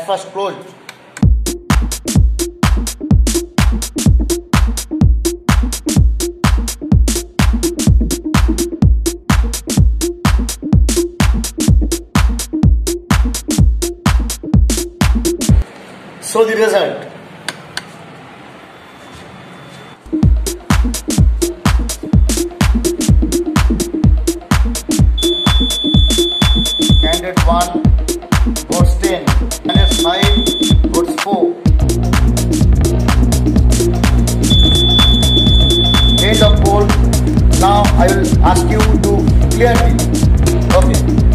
first closed. So the result. Candidate 1 votes 10, candidate 5 votes 4. End of poll. Now I will ask you to clear it. Okay.